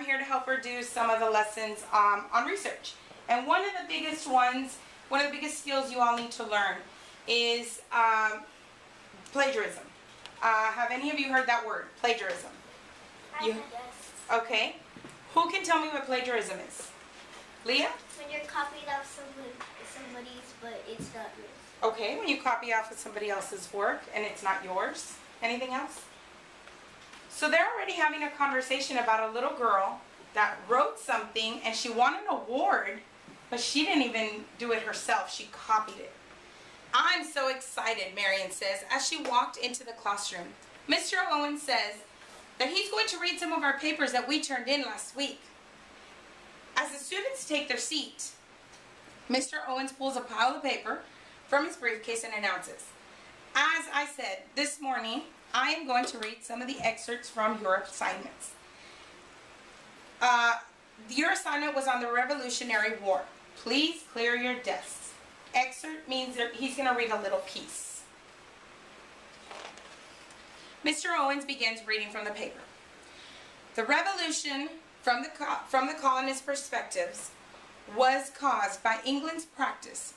I'm here to help her do some of the lessons on research. And one of the biggest ones, one of the biggest skills you all need to learn is plagiarism. Have any of you heard that word, plagiarism? Yes. Okay. Who can tell me what plagiarism is? Leah? When you're copied off somebody's, but it's not yours. Okay, when you copy off of somebody else's work and it's not yours. Anything else? So they're already having a conversation about a little girl that wrote something and she won an award, but she didn't even do it herself. She copied it. I'm so excited, Marion says, as she walked into the classroom. Mr. Owen says that he's going to read some of our papers that we turned in last week. As the students take their seat, Mr. Owens pulls a pile of paper from his briefcase and announces, "As I said, this morning, I am going to read some of the excerpts from your assignments. Your assignment was on the Revolutionary War. Please clear your desks." Excerpt means that he's going to read a little piece. Mr. Owens begins reading from the paper. The revolution from the colonists' perspectives was caused by England's practice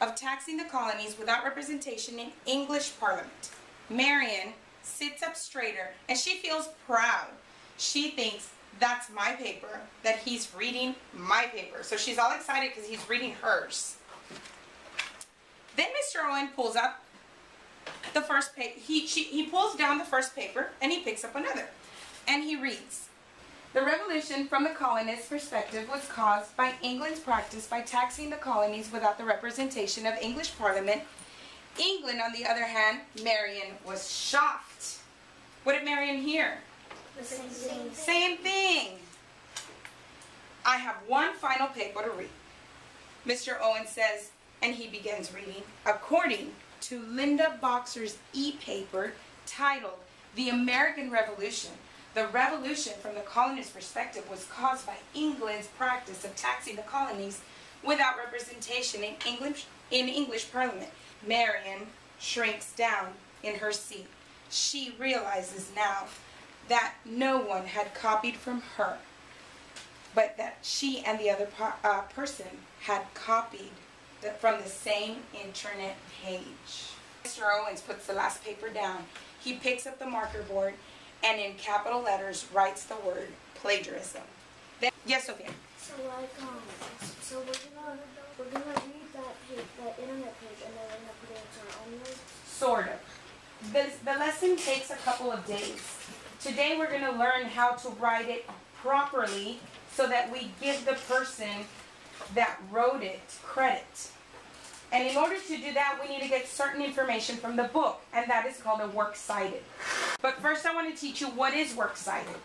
of taxing the colonies without representation in English Parliament. Marion sits up straighter and she feels proud. She thinks, that's my paper, that he's reading my paper. So she's all excited because he's reading hers. Then Mr. Owen pulls up the first paper. He pulls down the first paper and he picks up another. And he reads, the revolution from the colonists' perspective was caused by England's practice by taxing the colonies without the representation of English Parliament. England, on the other hand, Marion was shocked. What did Marion hear? The same thing. Same thing. I have one final paper to read. Mr. Owen says, and he begins reading, according to Linda Boxer's e-paper titled The American Revolution, the revolution from the colonists' perspective was caused by England's practice of taxing the colonies without representation in English Parliament. Marion shrinks down in her seat. She realizes now that no one had copied from her, but that she and the other person had copied from the same internet page. Mr. Owens puts the last paper down. He picks up the marker board and in capital letters writes the word plagiarism. Yes, Sophia? So so we're gonna read that internet page and then we're gonna put it into our own words? Sort of. The lesson takes a couple of days. Today we're going to learn how to write it properly so that we give the person that wrote it credit. And in order to do that, we need to get certain information from the book, and that is called a works cited. But first I want to teach you what is works cited,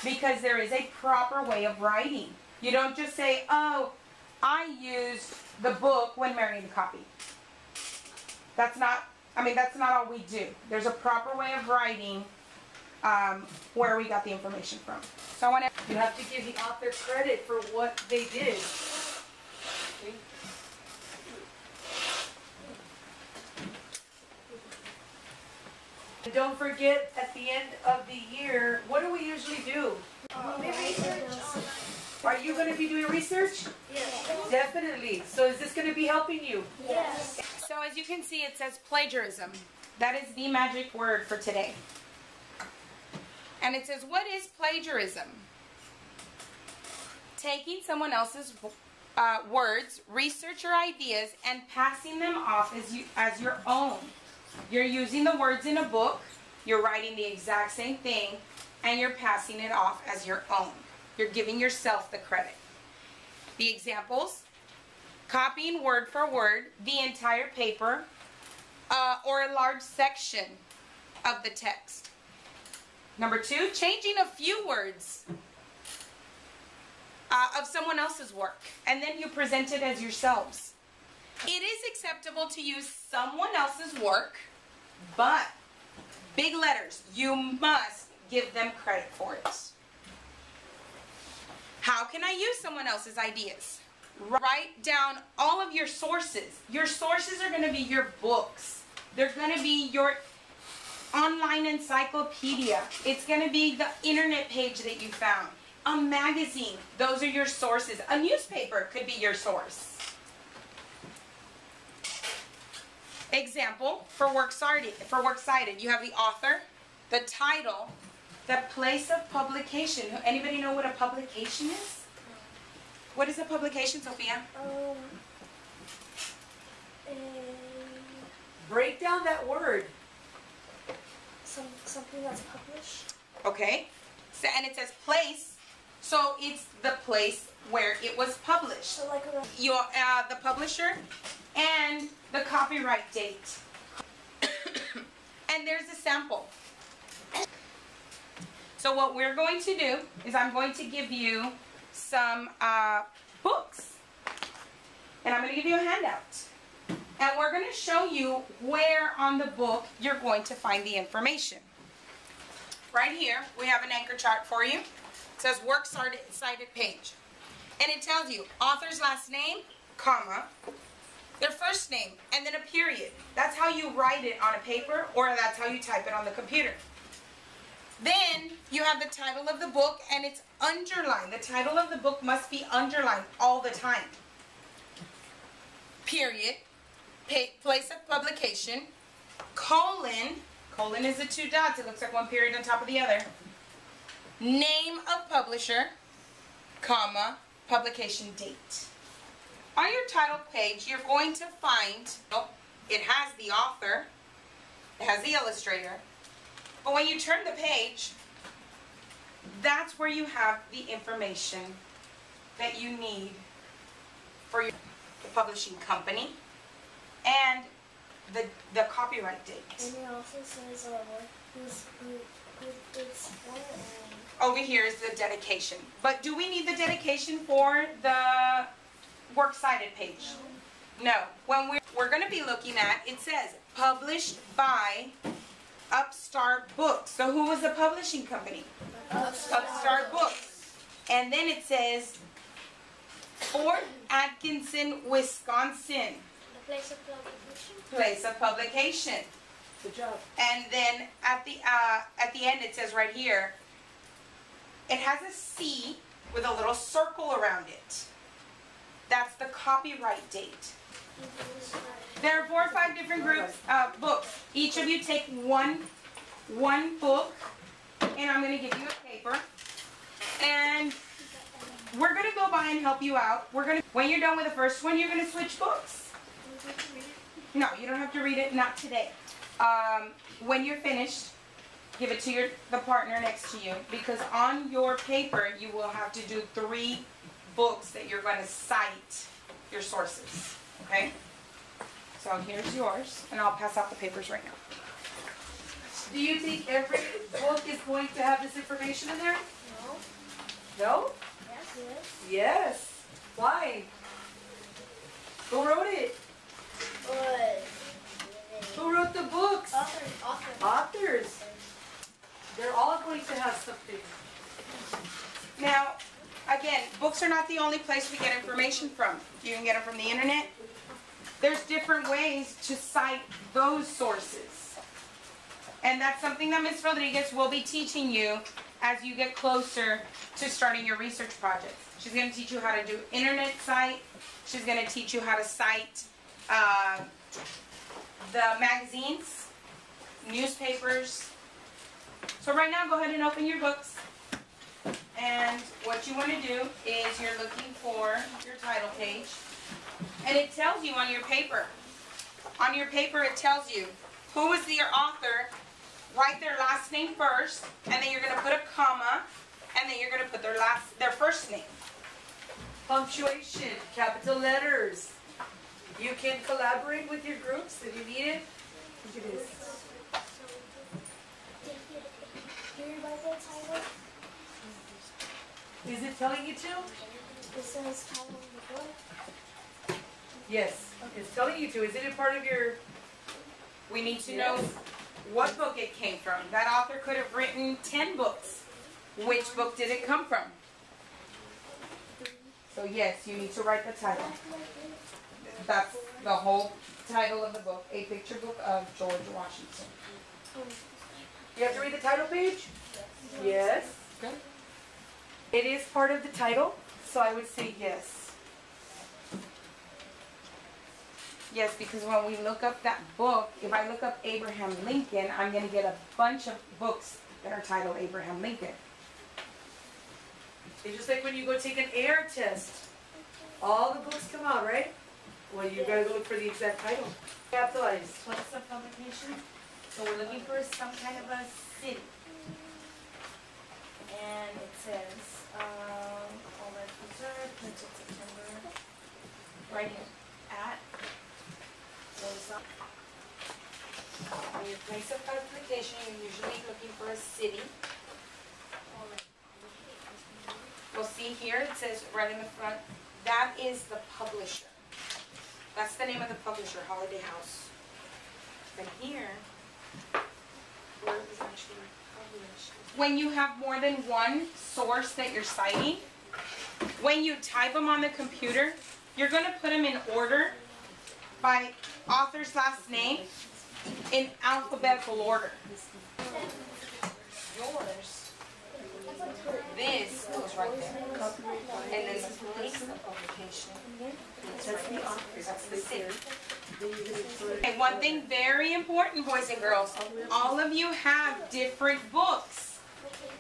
because there is a proper way of writing. You don't just say, oh, I used the book when Marion copied. That's not all we do. There's a proper way of writing where we got the information from. So I want to... You have to give the author credit for what they did. Okay. And don't forget, at the end of the year, what do we usually do? We research. Are you going to be doing research? Yes. Definitely. So is this going to be helping you? Yes. So as you can see, it says plagiarism. That is the magic word for today. And it says, what is plagiarism? Taking someone else's words, research or ideas, and passing them off as your own. You're using the words in a book, you're writing the exact same thing, and you're passing it off as your own. You're giving yourself the credit. The examples: copying word for word the entire paper or a large section of the text. Number 2, changing a few words of someone else's work, and then you present it as yourselves. It is acceptable to use someone else's work, but big letters, you must give them credit for it. How can I use someone else's ideas? Write down all of your sources. Your sources are going to be your books. They're going to be your online encyclopedia. It's going to be the internet page that you found. A magazine, those are your sources. A newspaper could be your source. Example, for works cited, you have the author, the title, the place of publication. Anybody know what a publication is? What is a publication, Sophia? Break down that word. Something that's published. Okay. So, and it says place, so it's the place where it was published. So like a The publisher and the copyright date. And there's a sample. So what we're going to do is I'm going to give you some books. And I'm going to give you a handout. And we're going to show you where on the book you're going to find the information. Right here, we have an anchor chart for you. It says works cited page. And it tells you author's last name, comma, their first name, and then a period. That's how you write it on a paper, or that's how you type it on the computer. Then you have the title of the book, and it's underlined. The title of the book must be underlined all the time. Period. Place of publication. Colon is the two dots. It looks like one period on top of the other. Name of publisher, comma, publication date. On your title page, you're going to find, it has the author, it has the illustrator, but when you turn the page, that's where you have the information that you need for the publishing company and the copyright date. And it also says who it's for and Over here is the dedication. But do we need the dedication for the works cited page? No. When we're going to be looking at, it says published by Upstart Books. So who was the publishing company? Upstart Books. And then it says Fort Atkinson, Wisconsin. the place of publication. Place of publication. Good job. And then at the end it says right here, it has a C with a little circle around it. That's the copyright date. There are 4 or 5 different groups, books. Each of you take one book, and I'm going to give you a paper. And we're going to go by and help you out. When you're done with the first one, you're going to switch books. No, you don't have to read it, not today. When you're finished, give it to the partner next to you, because on your paper you will have to do 3 books that you're going to cite your sources. Okay? So here's yours, and I'll pass out the papers right now. Do you think every book is going to have this information in there? No. No? Yes. Yes. Why? Who wrote it? But Who wrote the books? author. Authors. They're all going to have something. Now, again, books are not the only place we get information from. You can get them from the internet. There's different ways to cite those sources. And that's something that Ms. Rodriguez will be teaching you as you get closer to starting your research projects. She's going to teach you how to do internet cite. She's going to teach you how to cite the magazines, newspapers. So right now, go ahead and open your books. And what you want to do is you're looking for your title page. And it tells you on your paper. On your paper, it tells you who was your author. Write their last name first, and then you're going to put a comma, and then you're going to put their first name. Punctuation, capital letters. You can collaborate with your groups if you need it. Look at this. Do you write the title? Is it telling you to? It says title of the book. Yes. It's telling you to. Is it a part of your... We need to know what book it came from. That author could have written 10 books. Which book did it come from? So yes, you need to write the title. That's the whole title of the book, A Picture Book of George Washington. You have to read the title page? Yes. Good. It is part of the title, so I would say yes. Yes, because when we look up that book, if I look up Abraham Lincoln, I'm going to get a bunch of books that are titled Abraham Lincoln. It's just like when you go take an AIR test. All the books come out, right? Well, you gotta go look for the exact title. Capitalized. What's the publication? So we're looking for some kind of a city. And it says, all rights reserved, printed September. Right here. At. In your place of publication, you're usually looking for a city. We'll see here, it says right in the front, that is the publisher. That's the name of the publisher, Holiday House. But here, where it was actually published. When you have more than one source that you're citing, when you type them on the computer, you're going to put them in order by author's last name in alphabetical order. Yours, this goes right there. And then this place of publication. That's the author. That's the city. Okay, one thing very important, boys and girls. All of you have different books.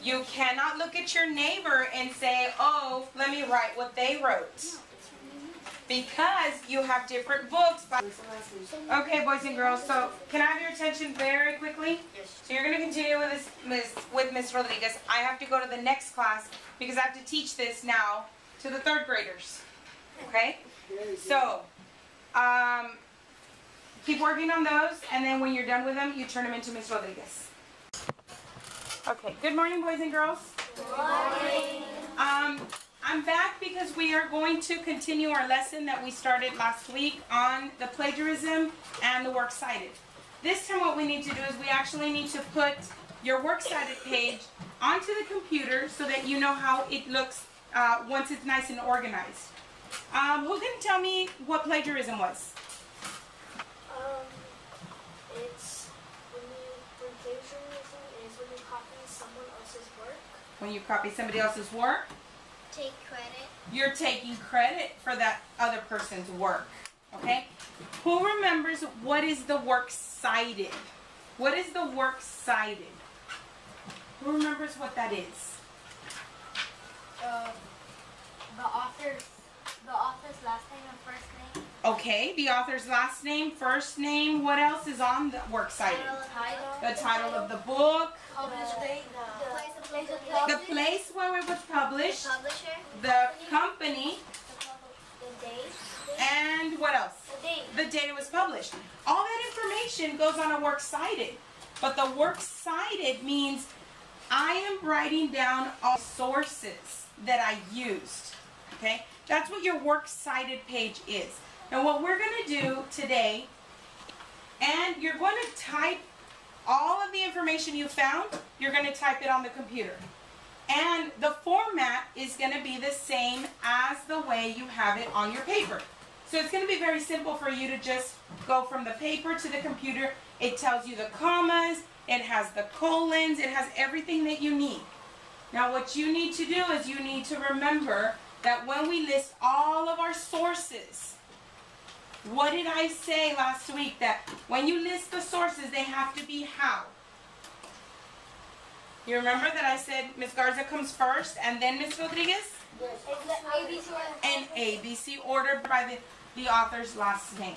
You cannot look at your neighbor and say, oh, let me write what they wrote. Because you have different books. Okay, boys and girls, so can I have your attention very quickly? So you're going to continue with Miss Rodriguez. I have to go to the next class because I have to teach this now to the third graders. Okay? So, keep working on those, and then when you're done with them, you turn them into Miss Rodriguez. Okay, good morning, boys and girls. Good morning. I'm back because we are going to continue our lesson that we started last week on the plagiarism and the works cited. This time what we need to do is we actually need to put your works cited page onto the computer so that you know how it looks once it's nice and organized. Who can tell me what plagiarism was? It's when plagiarism is when you copy someone else's work. When you copy somebody else's work, Take credit. you're taking credit for that other person's work. Okay? Who remembers what is the work cited? What is the work cited? Who remembers what that is? The author's last name and first name. Okay, the author's last name, first name. What else is on the work cited? The title of the book, the place where it was published, Publisher. the company, The date. and what else? The date. The date it was published. All that information goes on a works cited. But the works cited means I am writing down all sources that I used. Okay? That's what your works cited page is. And what we're going to do today, and you're going to type all of the information you found, you're going to type it on the computer. And the format is going to be the same as the way you have it on your paper. So it's going to be very simple for you to just go from the paper to the computer. It tells you the commas, it has the colons, it has everything that you need. Now what you need to do is you need to remember that when we list all of our sources, what did I say last week? That when you list the sources, they have to be how? You remember that I said Ms. Garza comes first and then Ms. Rodriguez? In ABC order by the author's last name.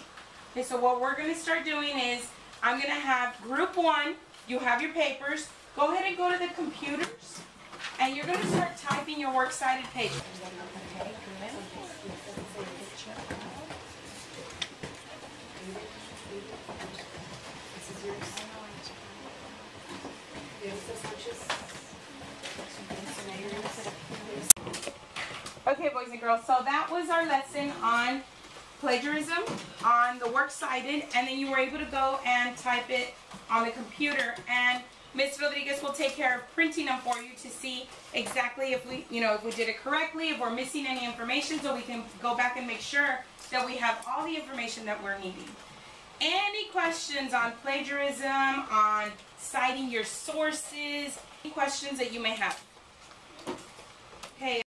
Okay, so what we're going to start doing is I'm going to have group one, you have your papers, go ahead and go to the computers and you're going to start typing your works cited page. Okay, good. Okay, boys and girls, so that was our lesson on plagiarism, on the works cited, and then you were able to go and type it on the computer. And Ms. Rodriguez will take care of printing them for you to see exactly if we, if we did it correctly, if we're missing any information, so we can go back and make sure that we have all the information that we're needing. Any questions on plagiarism, on citing your sources, any questions that you may have? Hey,